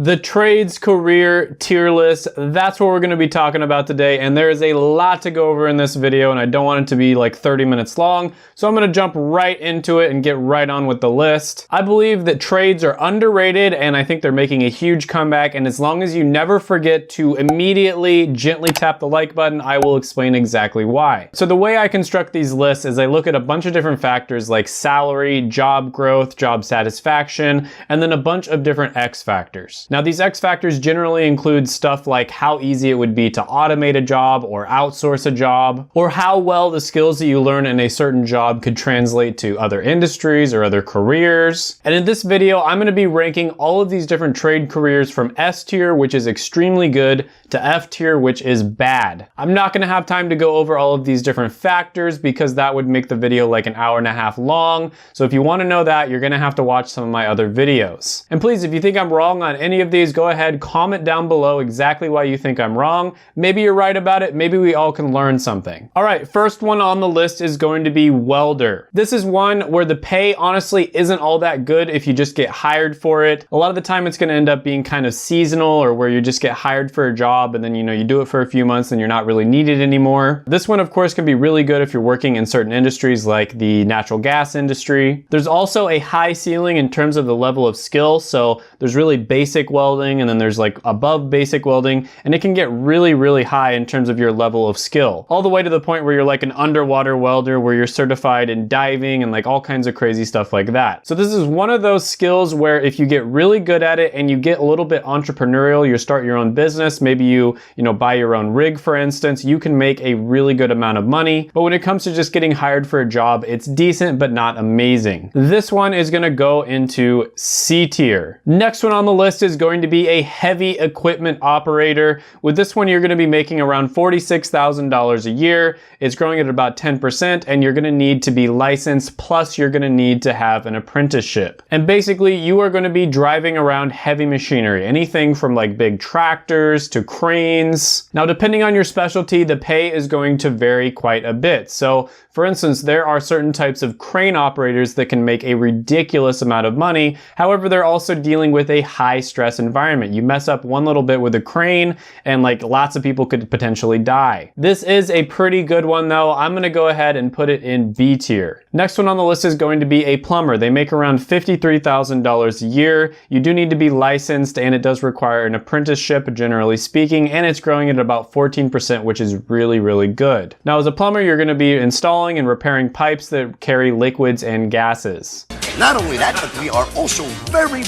The trades career tier list, that's what we're going to be talking about today, and there is a lot to go over in this video and I don't want it to be like 30 minutes long, so I'm going to jump right into it and get right on with the list. I believe that trades are underrated and I think they're making a huge comeback, and as long as you never forget to immediately gently tap the like button, I will explain exactly why. So the way I construct these lists is I look at a bunch of different factors like salary, job growth, job satisfaction, and then a bunch of different X factors. Now these X factors generally include stuff like how easy it would be to automate a job or outsource a job, or how well the skills that you learn in a certain job could translate to other industries or other careers. And in this video, I'm going to be ranking all of these different trade careers from S tier, which is extremely good, to F tier, which is bad. I'm not going to have time to go over all of these different factors because that would make the video like an hour and a half long. So if you want to know that, you're going to have to watch some of my other videos. And please, if you think I'm wrong on any of these, go ahead, comment down below exactly why you think I'm wrong. Maybe you're right about it. Maybe we all can learn something. All right, first one on the list is going to be welder. This is one where the pay honestly isn't all that good if you just get hired for it. A lot of the time it's going to end up being kind of seasonal, or where you just get hired for a job and then you do it for a few months and you're not really needed anymore. This one of course can be really good if you're working in certain industries like the natural gas industry. There's also a high ceiling in terms of the level of skill, so there's really basic welding and then there's like above basic welding, and it can get really high in terms of your level of skill, all the way to the point where you're like an underwater welder where you're certified in diving and like all kinds of crazy stuff like that. So this is one of those skills where if you get really good at it and you get a little bit entrepreneurial, you start your own business, maybe you buy your own rig for instance, you can make a really good amount of money. But when it comes to just getting hired for a job, it's decent but not amazing. This one is going to go into C tier. Next one on the list is going to be a heavy equipment operator. With this one, you're going to be making around $46,000 a year. It's growing at about 10%, and you're going to need to be licensed, plus you're going to need to have an apprenticeship. And basically, you are going to be driving around heavy machinery, anything from like big tractors to cranes. Now, depending on your specialty, the pay is going to vary quite a bit. So, for instance, there are certain types of crane operators that can make a ridiculous amount of money. However, they're also dealing with a high stress environment. You mess up one little bit with a crane and like lots of people could potentially die. This is a pretty good one though. I'm going to go ahead and put it in B tier. Next one on the list is going to be a plumber. They make around $53,000 a year. You do need to be licensed and it does require an apprenticeship generally speaking, and it's growing at about 14%, which is really good. Now as a plumber, you're going to be installing and repairing pipes that carry liquids and gases. Not only that, but we are also very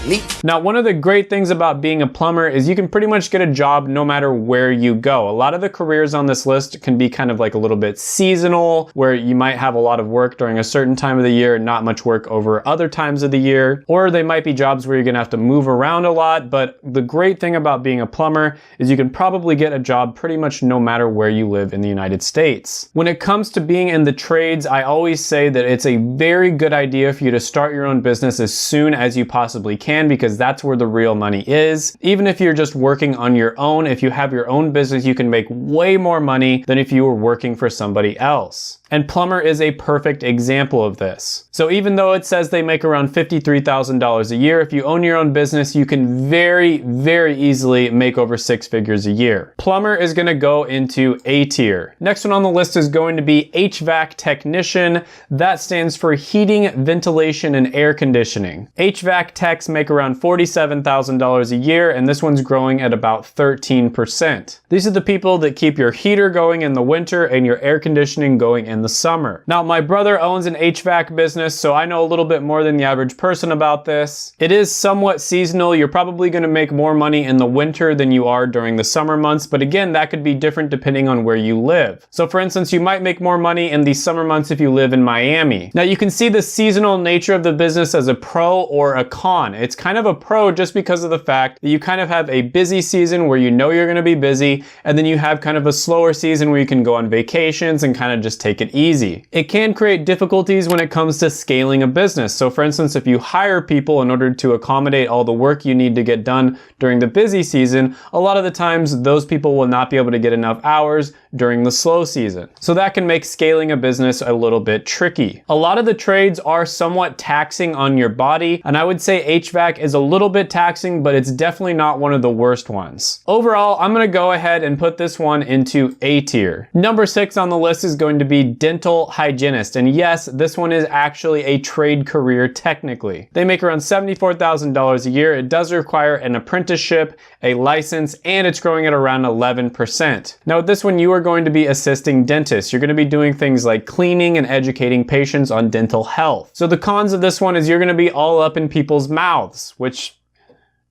neat. Now, one of the great things about being a plumber is you can pretty much get a job no matter where you go. A lot of the careers on this list can be kind of like a little bit seasonal, where you might have a lot of work during a certain time of the year and not much work over other times of the year. Or they might be jobs where you're gonna have to move around a lot, but the great thing about being a plumber is you can probably get a job pretty much no matter where you live in the United States. When it comes to being in the trades, I always say that it's a very good idea for you to start your own business as soon as you possibly can, because that's where the real money is. Even if you're just working on your own, if you have your own business, you can make way more money than if you were working for somebody else. And plumber is a perfect example of this. So even though it says they make around $53,000 a year, if you own your own business, you can very easily make over 6 figures a year. Plumber is gonna go into A tier. Next one on the list is going to be HVAC technician. That stands for heating, ventilation, and air conditioning. HVAC techs make around $47,000 a year, and this one's growing at about 13%. These are the people that keep your heater going in the winter and your air conditioning going in the summer. Now, my brother owns an HVAC business, so I know a little bit more than the average person about this. It is somewhat seasonal. You're probably going to make more money in the winter than you are during the summer months, but again, that could be different depending on where you live. So for instance, you might make more money in the summer months if you live in Miami. Now, you can see the seasonal nature of the business as a pro or a con. It's kind of a pro just because of the fact that you kind of have a busy season where you know you're going to be busy, and then you have kind of a slower season where you can go on vacations and kind of just take it easy. It can create difficulties when it comes to scaling a business. So for instance, if you hire people in order to accommodate all the work you need to get done during the busy season, a lot of the times those people will not be able to get enough hours during the slow season. So that can make scaling a business a little bit tricky. A lot of the trades are somewhat taxing on your body, and I would say HVAC is a little bit taxing, but it's definitely not one of the worst ones. Overall, I'm gonna go ahead and put this one into A tier. Number 6 on the list is going to be dental hygienist. And yes, this one is actually a trade career technically. They make around $74,000 a year. It does require an apprenticeship, a license, and it's growing at around 11%. Now with this one, you are going to be assisting dentists. You're going to be doing things like cleaning and educating patients on dental health. So the cons of this one is you're going to be all up in people's mouths, which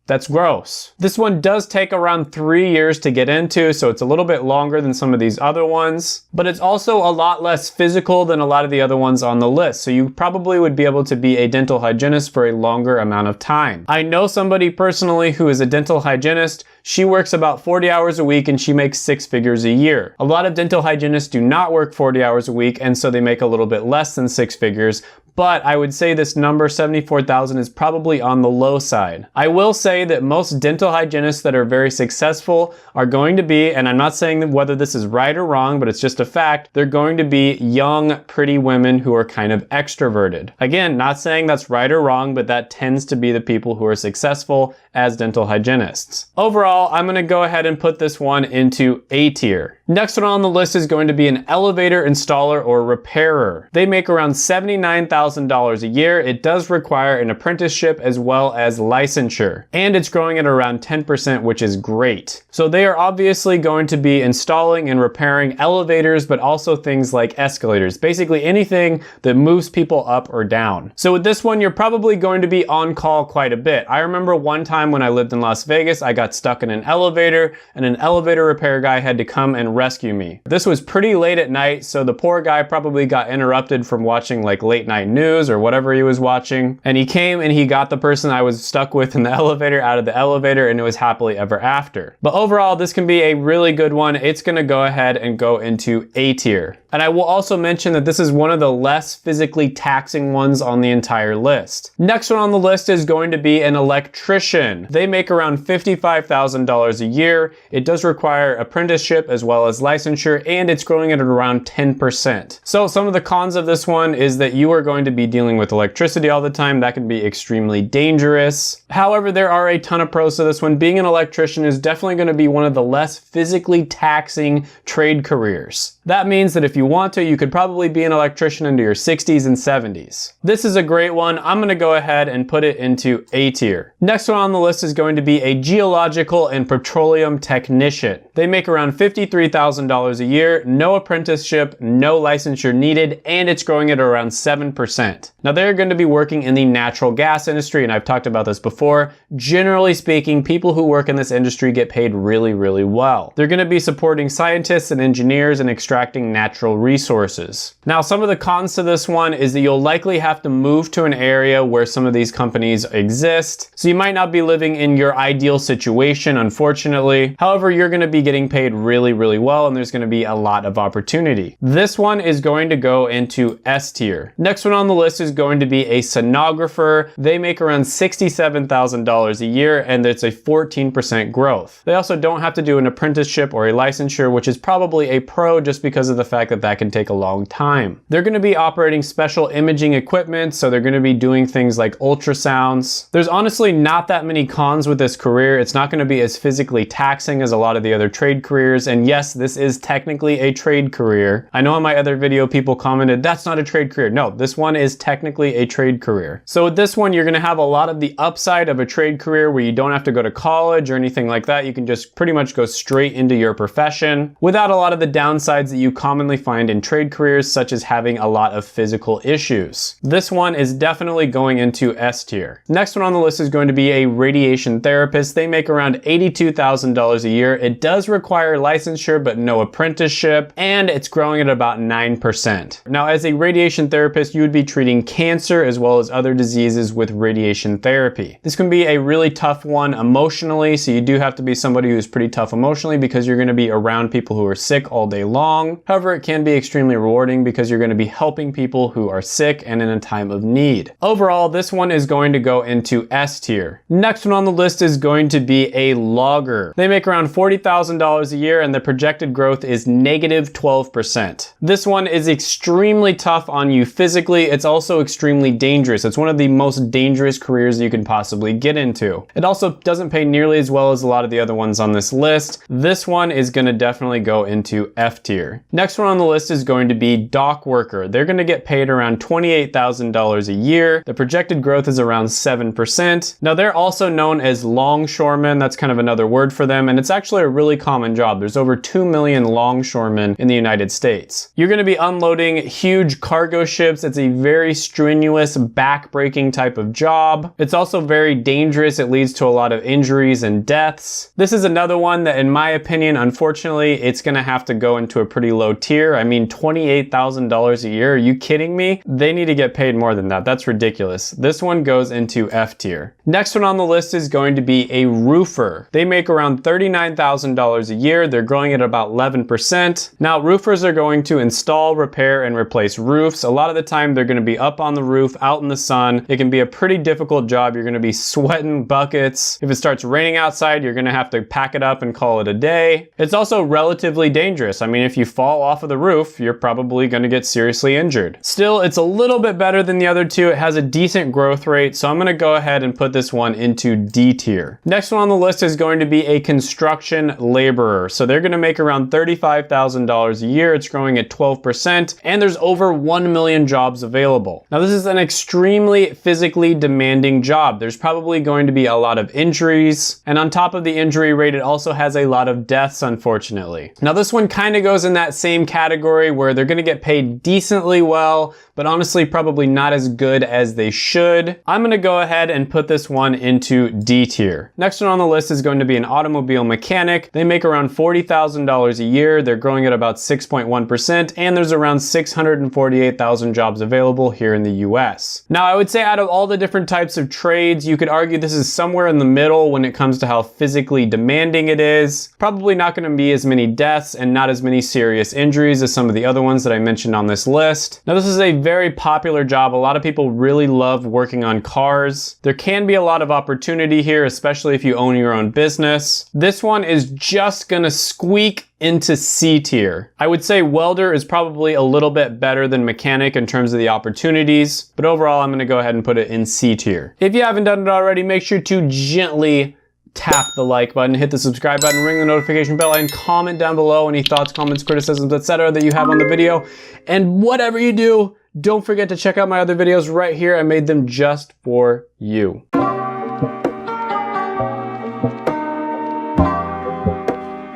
that's gross. This one does take around 3 years to get into, so it's a little bit longer than some of these other ones, but it's also a lot less physical than a lot of the other ones on the list, so you probably would be able to be a dental hygienist for a longer amount of time. I know somebody personally who is a dental hygienist. She works about 40 hours a week and she makes 6 figures a year. A lot of dental hygienists do not work 40 hours a week, and so they make a little bit less than 6 figures. But I would say this number, 74,000, is probably on the low side. I will say that most dental hygienists that are very successful are going to be, and I'm not saying that whether this is right or wrong, but it's just a fact, they're going to be young, pretty women who are kind of extroverted. Again, not saying that's right or wrong, but that tends to be the people who are successful as dental hygienists. Overall, I'm gonna go ahead and put this one into A tier. Next one on the list is going to be an elevator installer or repairer. They make around $79,000 a year. It does require an apprenticeship as well as licensure, and it's growing at around 10%, which is great. So they are obviously going to be installing and repairing elevators, but also things like escalators, basically anything that moves people up or down. So with this one, you're probably going to be on call quite a bit. I remember one time when I lived in Las Vegas, I got stuck in an elevator and an elevator repair guy had to come and rescue me. This was pretty late at night, so the poor guy probably got interrupted from watching like late night news or whatever he was watching, and he came and he got the person I was stuck with in the elevator out of the elevator, and it was happily ever after. But overall, this can be a really good one. It's gonna go ahead and go into A tier. And I will also mention that this is one of the less physically taxing ones on the entire list. Next one on the list is going to be an electrician. They make around $55,000 a year. It does require apprenticeship as well as licensure, and it's growing at around 10%. So some of the cons of this one is that you are going to be dealing with electricity all the time. That can be extremely dangerous. However, there are a ton of pros to this one. Being an electrician is definitely going to be one of the less physically taxing trade careers. That means that if you want to, you could probably be an electrician into your 60s and 70s. This is a great one. I'm going to go ahead and put it into A tier. Next one on the list is going to be a geological and petroleum technician. They make around $53,000 a year, no apprenticeship, no licensure needed, and it's growing at around 7%. Now they're going to be working in the natural gas industry, and I've talked about this before. Generally speaking, people who work in this industry get paid really, really well. They're going to be supporting scientists and engineers and extracting natural resources. Now, some of the cons to this one is that you'll likely have to move to an area where some of these companies exist. So you might not be living in your ideal situation, unfortunately. However, you're going to be getting paid really, really well, and there's going to be a lot of opportunity. This one is going to go into S tier. Next one on the list is going to be a sonographer. They make around $67,000 a year, and it's a 14% growth. They also don't have to do an apprenticeship or a licensure, which is probably a pro just because of the fact that that can take a long time. They're going to be operating special imaging equipment, so they're going to be doing things like ultrasounds. There's honestly not that many cons with this career. It's not going to be as physically taxing as a lot of the other trade careers, and yes, this is technically a trade career. I know in my other video people commented, that's not a trade career. No, this one is technically a trade career. So with this one, you're going to have a lot of the upside of a trade career where you don't have to go to college or anything like that. You can just pretty much go straight into your profession without a lot of the downsides that you commonly find in trade careers, such as having a lot of physical issues. This one is definitely going into S tier. Next one on the list is going to be a radiation therapist. They make around $82,000 a year. It does require licensure, but no apprenticeship, and it's growing at about 9%. Now, as a radiation therapist, you would be treating cancer as well as other diseases with radiation therapy. This can be a really tough one emotionally, so you do have to be somebody who's pretty tough emotionally because you're going to be around people who are sick all day long. However, it can be extremely rewarding because you're going to be helping people who are sick and in a time of need. Overall, this one is going to go into S tier. Next one on the list is going to be a logger. They make around $40,000 $28,000 a year, and the projected growth is negative 12%. This one is extremely tough on you physically. It's also extremely dangerous. It's one of the most dangerous careers you can possibly get into. It also doesn't pay nearly as well as a lot of the other ones on this list. This one is going to definitely go into F tier. Next one on the list is going to be dock worker. They're going to get paid around $28,000 a year. The projected growth is around 7%. Now they're also known as longshoremen. That's kind of another word for them, and it's actually a really common job. There's over 2 million longshoremen in the United States. You're going to be unloading huge cargo ships. It's a very strenuous, back-breaking type of job. It's also very dangerous. It leads to a lot of injuries and deaths. This is another one that, in my opinion, unfortunately, it's going to have to go into a pretty low tier. I mean, $28,000 a year. Are you kidding me? They need to get paid more than that. That's ridiculous. This one goes into F tier. Next one on the list is going to be a roofer. They make around $39,000 a year. They're growing at about 11%. Now, roofers are going to install, repair, and replace roofs. A lot of the time, they're going to be up on the roof, out in the sun. It can be a pretty difficult job. You're going to be sweating buckets. If it starts raining outside, you're going to have to pack it up and call it a day. It's also relatively dangerous. I mean, if you fall off of the roof, you're probably going to get seriously injured. Still, it's a little bit better than the other two. It has a decent growth rate, so I'm going to go ahead and put this one into D tier. Next one on the list is going to be a construction laborer. So they're going to make around $35,000 a year. It's growing at 12%, and there's over 1 million jobs available. Now, this is an extremely physically demanding job. There's probably going to be a lot of injuries, and on top of the injury rate, it also has a lot of deaths, unfortunately. Now, this one kind of goes in that same category where they're going to get paid decently well, but honestly, probably not as good as they should. I'm going to go ahead and put this one into D tier. Next one on the list is going to be an automobile mechanic. They make around $40,000 a year. They're growing at about 6.1%, and there's around 648,000 jobs available here in the US. Now, I would say out of all the different types of trades, you could argue this is somewhere in the middle when it comes to how physically demanding it is. Probably not going to be as many deaths and not as many serious injuries as some of the other ones that I mentioned on this list. Now, this is a very popular job. A lot of people really love working on cars. There can be a lot of opportunity here, especially if you own your own business. This one is just gonna squeak into C tier. I would say welder is probably a little bit better than mechanic in terms of the opportunities, but overall I'm gonna go ahead and put it in C tier. If you haven't done it already, make sure to gently tap the like button, hit the subscribe button, ring the notification bell, and comment down below any thoughts, comments, criticisms, etc. that you have on the video. And whatever you do, don't forget to check out my other videos right here. I made them just for you.